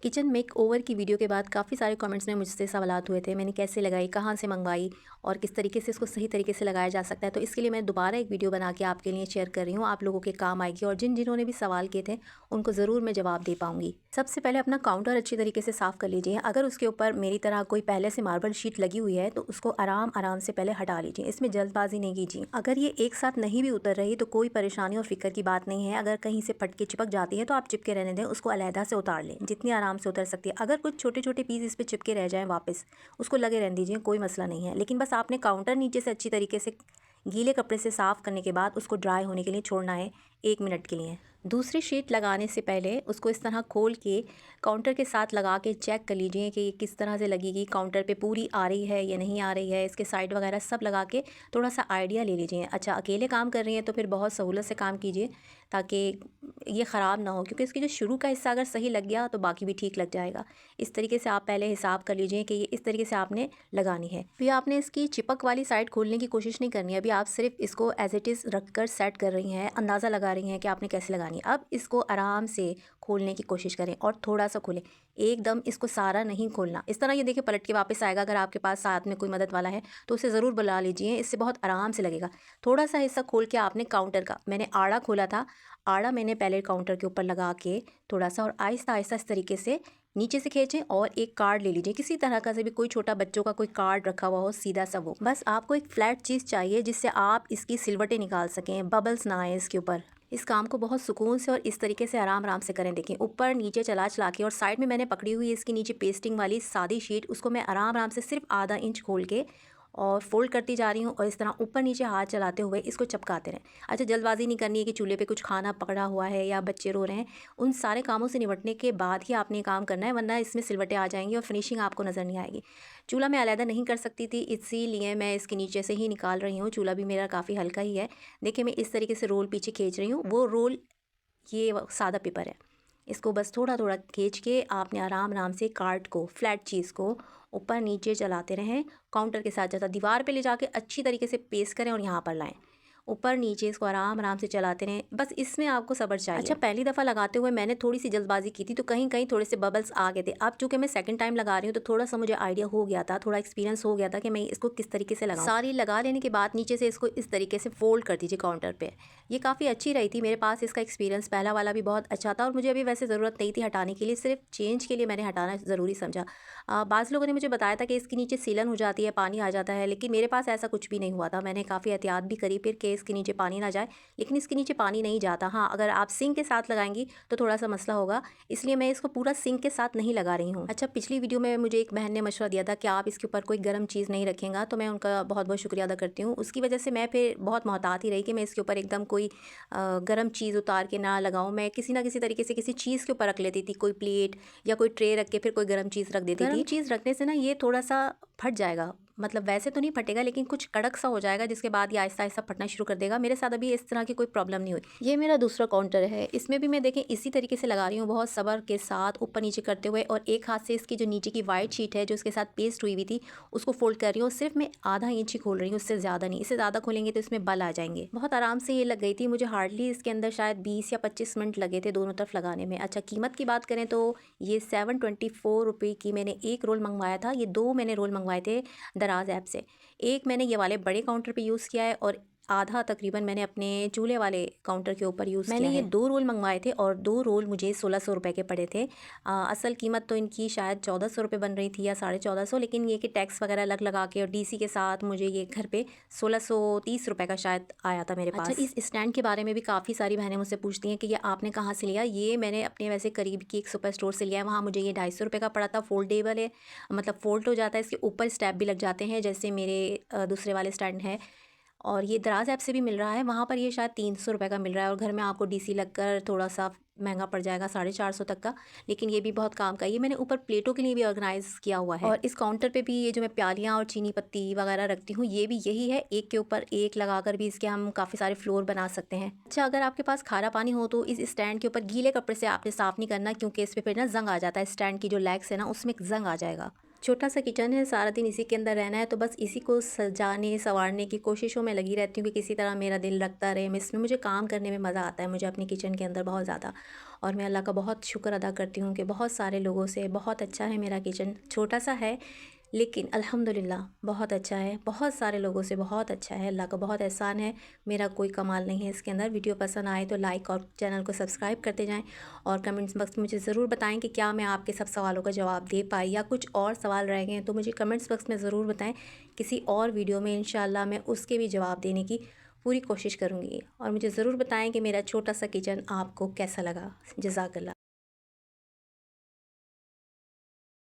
Kitchen make over की video के बाद काफ़ी सारे कमेंट्स में मुझसे सवालात हुए थे। मैंने कैसे लगाई, कहाँ से मंगवाई और किस तरीके से इसको सही तरीके से लगाया जा सकता है। तो इसके लिए मैं दोबारा एक वीडियो बना के आपके लिए शेयर कर रही हूँ। आप लोगों के काम आएगी और जिन्होंने भी सवाल किए थे उनको ज़रूर मैं जवाब दे पाऊँगी। सबसे पहले अपना काउंटर अच्छी तरीके से साफ़ कर लीजिए। अगर उसके ऊपर मेरी तरह कोई पहले से मार्बल शीट लगी हुई है तो उसको आराम आराम से पहले हटा लीजिए। इसमें जल्दबाजी नहीं कीजिए। अगर ये एक साथ नहीं भी उतर रही तो कोई परेशानी और फिक्र की बात नहीं है। अगर कहीं से फट के चिपक जाती है तो आप चिपके रहने दें, उसको अलहदा से उतार लें जितनी आराम से उतर सकती है। अगर कुछ छोटे छोटे पीस इस पे चिपके रह जाएं वापस, उसको लगे रहने दीजिए, कोई मसला नहीं है। लेकिन बस आपने काउंटर नीचे से अच्छी तरीके से गीले कपड़े से साफ़ करने के बाद उसको ड्राई होने के लिए छोड़ना है 1 मिनट के लिए। दूसरी शीट लगाने से पहले उसको इस तरह खोल के काउंटर के साथ लगा के चेक कर लीजिए कि ये किस तरह से लगेगी, काउंटर पे पूरी आ रही है या नहीं आ रही है। इसके साइड वगैरह सब लगा के थोड़ा सा आइडिया ले लीजिए। अच्छा, अकेले काम कर रही हैं तो फिर बहुत सहूलत से काम कीजिए ताकि ये ख़राब ना हो, क्योंकि इसकी जो शुरू का हिस्सा अगर सही लग गया तो बाकी भी ठीक लग जाएगा। इस तरीके से आप पहले हिसाब कर लीजिए कि ये इस तरीके से आपने लगानी है। फिर आपने इसकी चिपक वाली साइड खोलने की कोशिश नहीं करनी है। अभी आप सिर्फ इसको एज इट इज़ रख कर सेट कर रही हैं, अंदाज़ा लगा रही हैं कि आपने कैसे लगानी है। अब इसको आराम से खोलने की कोशिश करें और थोड़ा सा खोलें, एकदम इसको सारा नहीं खोलना। इस तरह ये देखिए पलट के वापस आएगा। अगर आपके पास साथ में कोई मदद वाला है तो उसे ज़रूर बुला लीजिए, इससे बहुत आराम से लगेगा। थोड़ा सा हिस्सा खोल के आपने काउंटर का, मैंने आड़ा खोला था, आड़ा मैंने पहले काउंटर के ऊपर लगा के थोड़ा सा और आहिस्ता आहिस्ता इस तरीके से नीचे से खींचें और एक कार्ड ले लीजिए, किसी तरह का से भी, कोई छोटा बच्चों का कोई कार्ड रखा हुआ हो सीधा सा वो। बस आपको एक फ्लैट चीज़ चाहिए जिससे आप इसकी सिलवटें निकाल सकें, बबल्स ना आए इसके ऊपर। इस काम को बहुत सुकून से और इस तरीके से आराम आराम से करें। देखें ऊपर नीचे चला चला के, और साइड में मैंने पकड़ी हुई इसके नीचे पेस्टिंग वाली सादी शीट, उसको मैं आराम आराम से सिर्फ आधा इंच खोल के और फोल्ड करती जा रही हूँ और इस तरह ऊपर नीचे हाथ चलाते हुए इसको चिपकाते रहें। अच्छा, जल्दबाजी नहीं करनी है कि चूल्हे पे कुछ खाना पकड़ा हुआ है या बच्चे रो रहे हैं। उन सारे कामों से निपटने के बाद ही आपने काम करना है, वरना इसमें सिलवटें आ जाएंगी और फिनिशिंग आपको नज़र नहीं आएगी। चूल्हा मैं अलहदा नहीं कर सकती थी, इसीलिए मैं इसके नीचे से ही निकाल रही हूँ। चूल्हा भी मेरा काफ़ी हल्का ही है। देखिए मैं इस तरीके से रोल पीछे खींच रही हूँ। वो रोल ये सादा पेपर है, इसको बस थोड़ा थोड़ा खींच के आपने आराम आराम से कार्ड को, फ्लैट चीज़ को ऊपर नीचे चलाते रहें। काउंटर के साथ जैसा दीवार पे ले जाके अच्छी तरीके से पेस्ट करें और यहाँ पर लाएं। ऊपर नीचे इसको आराम आराम से चलाते रहें, बस इसमें आपको सब्र चाहिए। अच्छा, पहली दफ़ा लगाते हुए मैंने थोड़ी सी जल्दबाजी की थी तो कहीं कहीं थोड़े से बबल्स आ गए थे। अब चूँकि मैं सेकंड टाइम लगा रही हूँ तो थोड़ा सा मुझे आइडिया हो गया था, थोड़ा एक्सपीरियंस हो गया था कि मैं इसको किस तरीके से लगाऊँ। सारी लगा लेने के बाद नीचे से इसको इस तरीके से फोल्ड कर दीजिए काउंटर पर। ये काफ़ी अच्छी रही थी, मेरे पास इसका एक्सपीरियंस पहला वाला भी बहुत अच्छा था और मुझे अभी वैसे ज़रूरत नहीं थी हटाने के लिए, सिर्फ चेंज के लिए मैंने हटाना ज़रूरी समझा। बाज़ लोगों ने मुझे बताया था कि इसके नीचे सीलन हो जाती है, पानी आ जाता है, लेकिन मेरे पास ऐसा कुछ भी नहीं हुआ था। मैंने काफ़ी एहतियात भी करी फिर कि इसके नीचे पानी ना जाए, लेकिन इसके नीचे पानी नहीं जाता। हाँ, अगर आप सिंक के साथ लगाएंगी तो थोड़ा सा मसला होगा, इसलिए मैं इसको पूरा सिंक के साथ नहीं लगा रही हूँ। अच्छा, पिछली वीडियो में मुझे एक बहन ने मशवरा दिया था कि आप इसके ऊपर कोई गर्म चीज़ नहीं रखेंगे, तो मैं उनका बहुत बहुत शुक्रिया अदा करती हूँ। उसकी वजह से मैं फिर बहुत मोहतात ही रही कि मैं इसके ऊपर एकदम कोई गर्म चीज़ उतार के ना लगाऊँ। मैं किसी ना किसी तरीके से किसी चीज़ के ऊपर रख लेती थी, कोई प्लेट या कोई ट्रे रख के फिर कोई गर्म चीज़ रख देती थी। गर्म चीज़ रखने से ना ये थोड़ा सा फट जाएगा, मतलब वैसे तो नहीं फटेगा लेकिन कुछ कड़क सा हो जाएगा, जिसके बाद ये आहिस्ता आहिस्ता फटना शुरू कर देगा। मेरे साथ अभी इस तरह की कोई प्रॉब्लम नहीं हुई। ये मेरा दूसरा काउंटर है, इसमें भी मैं देखें इसी तरीके से लगा रही हूँ, बहुत सब्र के साथ ऊपर नीचे करते हुए, और एक हाथ से इसकी जो नीचे की वाइट शीट है जो इसके साथ पेस्ट हुई हुई थी उसको फोल्ड कर रही हूँ। सिर्फ मैं आधा इंच ही खोल रही हूँ, उससे ज़्यादा नहीं। इससे ज़्यादा खोलेंगे तो इसमें बल आ जाएंगे। बहुत आराम से ये लग गई थी, मुझे हार्डली इसके अंदर शायद 20 या 25 मिनट लगे थे दोनों तरफ लगाने में। अच्छा, कीमत की बात करें तो ये 724 रुपये की मैंने एक रोल मंगवाया था। ये 2 मैंने रोल मंगवाए थे दराज ऐप से। एक मैंने ये वाले बड़े काउंटर पे यूज़ किया है और आधा तकरीबन मैंने अपने चूल्हे वाले काउंटर के ऊपर यूज़ किया है। मैंने ये 2 रोल मंगवाए थे और 2 रोल मुझे 1600 रुपये के पड़े थे। असल कीमत तो इनकी शायद 1400 रुपये बन रही थी या 1450, लेकिन ये कि टैक्स वगैरह अलग लगा के और डीसी के साथ मुझे ये घर पे 1630 रुपये का शायद आया था मेरे पास। अच्छा, इस स्टैंड के बारे में भी काफ़ी सारी बहनें मुझसे पूछती हैं कि ये आपने कहाँ से लिया। ये मैंने अपने वैसे करीब की एक सुपर स्टोर से लिया है, वहाँ मुझे ये 250 रुपये का पड़ा था। फोल्डेबल है, मतलब फोल्ड हो जाता है, इसके ऊपर स्टेप भी लग जाते हैं जैसे मेरे दूसरे वाले स्टैंड है। और ये दराज ऐप से भी मिल रहा है, वहाँ पर ये शायद 300 रुपये का मिल रहा है और घर में आपको डीसी लगकर थोड़ा सा महंगा पड़ जाएगा, 450 तक का, लेकिन ये भी बहुत काम का। ये मैंने ऊपर प्लेटों के लिए भी ऑर्गेनाइज़ किया हुआ है। और इस काउंटर पे भी ये जो मैं प्यालियाँ और चीनी पत्ती वगैरह रखती हूँ ये भी यही है, एक के ऊपर एक लगाकर भी इसके हम काफ़ी सारे फ्लोर बना सकते हैं। अच्छा, अगर आपके पास खारा पानी हो तो इस स्टैंड के ऊपर गीले कपड़े से आपने साफ़ नहीं करना, क्योंकि इस पर फिर ना जंग आ जाता है। स्टैंड की जो लेग्स है ना उसमें जंग आ जाएगा। छोटा सा किचन है, सारा दिन इसी के अंदर रहना है, तो बस इसी को सजाने संवारने की कोशिशों में लगी रहती हूँ कि किसी तरह मेरा दिल लगता रहे। मैं इसमें मुझे काम करने में मज़ा आता है, मुझे अपनी किचन के अंदर बहुत ज़्यादा। और मैं अल्लाह का बहुत शुक्र अदा करती हूँ कि बहुत सारे लोगों से बहुत अच्छा है मेरा किचन। छोटा सा है लेकिन अल्हम्दुलिल्लाह बहुत अच्छा है, बहुत सारे लोगों से बहुत अच्छा है। अल्लाह का बहुत एहसान है, मेरा कोई कमाल नहीं है इसके अंदर। वीडियो पसंद आए तो लाइक और चैनल को सब्सक्राइब करते जाएं और कमेंट्स बॉक्स में मुझे ज़रूर बताएं कि क्या मैं आपके सब सवालों का जवाब दे पाई या कुछ और सवाल रह गए हैं तो मुझे कमेंट्स बॉक्स में ज़रूर बताएं। किसी और वीडियो में इंशाल्लाह मैं उसके भी जवाब देने की पूरी कोशिश करूँगी। और मुझे ज़रूर बताएँ कि मेरा छोटा सा किचन आपको कैसा लगा। जज़ाकल्लाह।